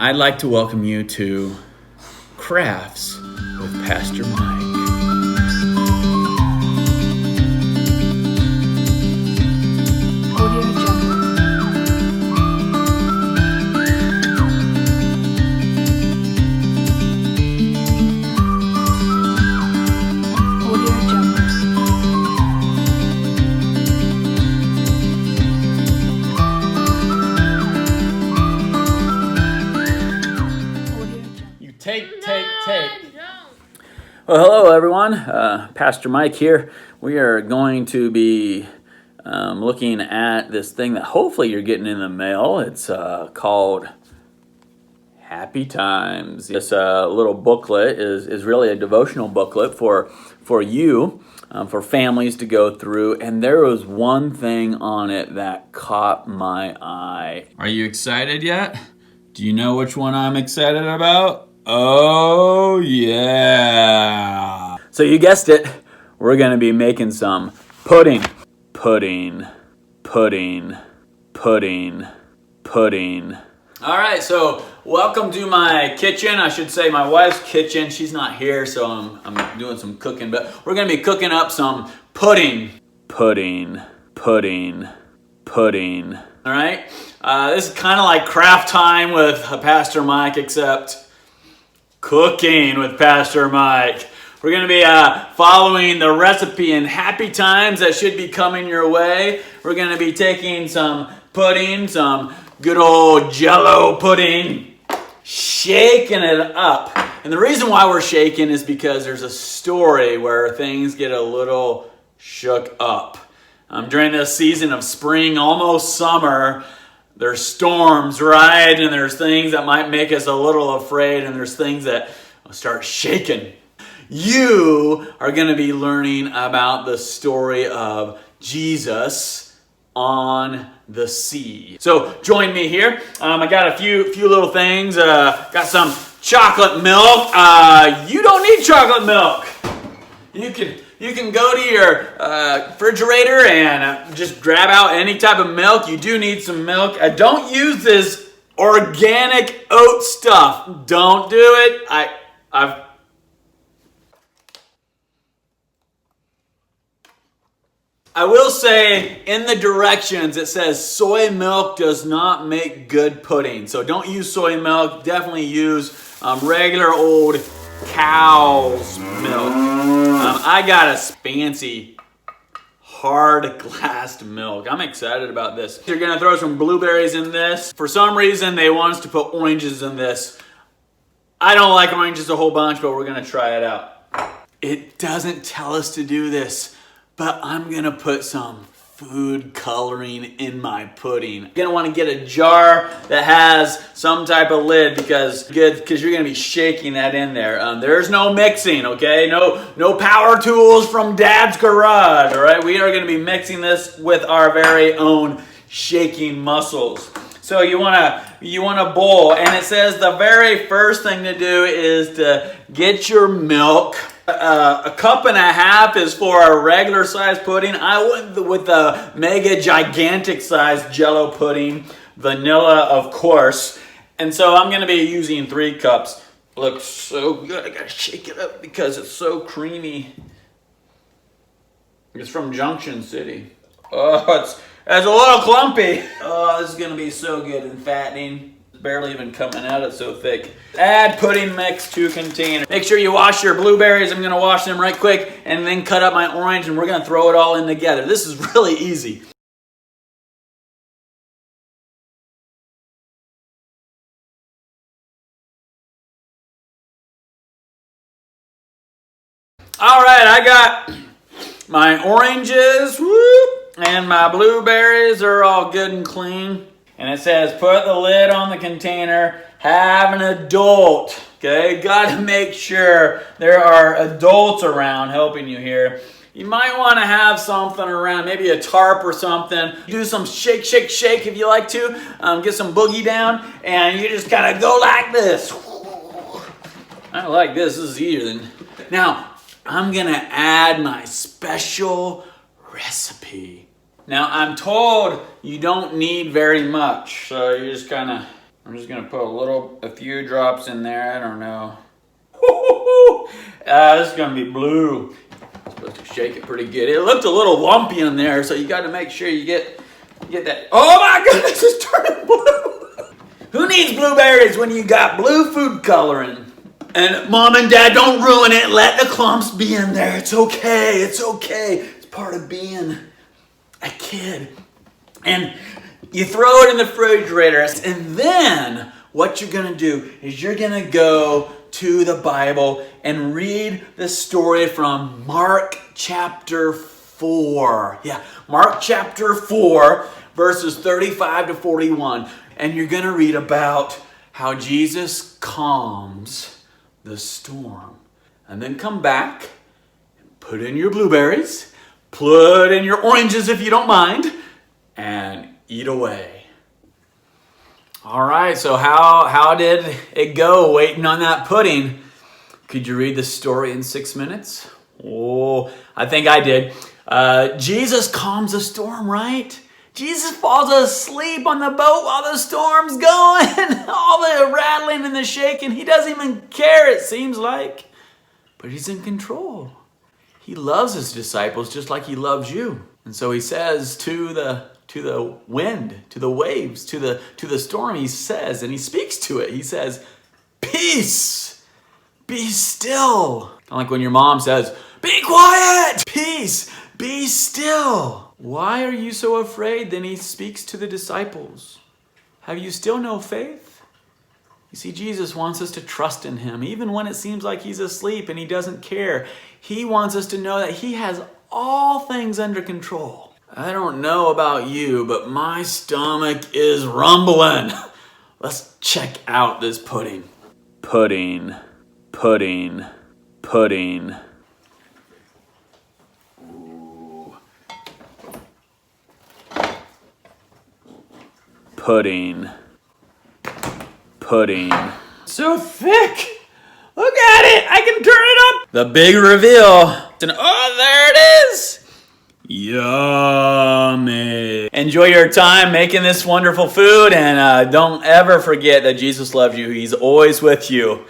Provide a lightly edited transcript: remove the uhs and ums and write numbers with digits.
I'd like to welcome you to Crafts with Pastor Mike. Take. Well, hello everyone. Pastor Mike here. We are going to be looking at this thing that hopefully you're getting in the mail. It's called Happy Times. This little booklet is really a devotional booklet for you, for families to go through. And there was one thing on it that caught my eye. Are you excited yet? Do you know which one I'm excited about? Oh, yeah. So you guessed it. We're going to be making some pudding. All right, so welcome to my kitchen. I should say my wife's kitchen. She's not here, so I'm doing some cooking. But we're going to be cooking up some pudding. Pudding. All right? This is kind of like craft time with Pastor Mike, except cooking with Pastor Mike. We're going to be following the recipe in Happy Times that should be coming your way. We're going to be taking some pudding, some good old Jell-O pudding, shaking it up. And the reason why we're shaking is because there's a story where things get a little shook up. During this season of spring, almost summer, there's storms, right? And there's things that might make us a little afraid, and there's things that start shaking. You are going to be learning about the story of Jesus on the sea. So join me here. I got a few little things. Got some chocolate milk. You don't need chocolate milk. You can go to your refrigerator and just grab out any type of milk. You do need some milk. Don't use this organic oat stuff. Don't do it. I will say in the directions it says soy milk does not make good pudding. So don't use soy milk. Definitely use regular old cow's milk. I got a fancy hard glassed milk. I'm excited about this. You're gonna throw some blueberries in this. For some reason they want us to put oranges in this. I don't like oranges a whole bunch, but we're gonna try it out. It doesn't tell us to do this, but I'm gonna put some food coloring in my pudding. You're gonna wanna get a jar that has some type of lid because you're gonna be shaking that in there. There's no mixing, okay? No power tools from Dad's garage, all right? We are gonna be mixing this with our very own shaking muscles. So you want a bowl, and it says the very first thing to do is to get your milk. A cup and a half is for a regular size pudding. I went with the mega gigantic size Jell-O pudding, vanilla of course. And so I'm going to be using 3 cups. Looks so good. I got to shake it up because it's so creamy. It's from Junction City. Oh, it's a little clumpy. Oh, this is going to be so good and fattening. It's barely even coming out. It's so thick. Add pudding mix to container. Make sure you wash your blueberries. I'm going to wash them right quick and then cut up my orange, and we're going to throw it all in together. This is really easy. All right, I got my oranges, and my blueberries are all good and clean. And it says, put the lid on the container, have an adult, okay? Gotta make sure there are adults around helping you here. You might wanna have something around, maybe a tarp or something. Do some shake if you like to. Get some boogie down, and you just gotta go like this. I like this, this is easier than... Now, I'm gonna add my special recipe. Now, I'm told you don't need very much, so you just kind of I'm just gonna put a few drops in there. I don't know. This is gonna be blue. I'm supposed to shake it pretty good. It looked a little lumpy in there, so you got to make sure you get that. Oh my goodness, it's turning blue. Who needs blueberries when you got blue food coloring? And Mom and Dad, don't ruin it. Let the clumps be in there. It's okay. It's okay. It's part of being a kid. And you throw it in the refrigerator. And then what you're going to do is you're going to go to the Bible and read the story from Mark chapter 4. Yeah, Mark chapter 4, verses 35 to 41. And you're going to read about how Jesus calms the storm. And then come back, put in your blueberries, put in your oranges if you don't mind, and eat away. All right, so how did it go waiting on that pudding? Could you read the story in 6 minutes? Oh, I think I did. Jesus calms the storm, right? Jesus falls asleep on the boat while the storm's going. All the rattling and the shaking. He doesn't even care, it seems like. But he's in control. He loves his disciples just like he loves you. And so he says to the wind, to the waves, to the storm, he says, and he speaks to it. He says, peace, be still. Kind of like when your mom says, be quiet, peace, be still. Why are you so afraid? Then he speaks to the disciples. Have you still no faith? You see, Jesus wants us to trust in him, even when it seems like he's asleep and he doesn't care. He wants us to know that he has all things under control. I don't know about you, but my stomach is rumbling. Let's check out this pudding. Pudding, pudding, pudding. Pudding, pudding. So thick. Look at it. I can turn it up. The big reveal. Oh, there it is. Yummy. Enjoy your time making this wonderful food, and don't ever forget that Jesus loves you. He's always with you.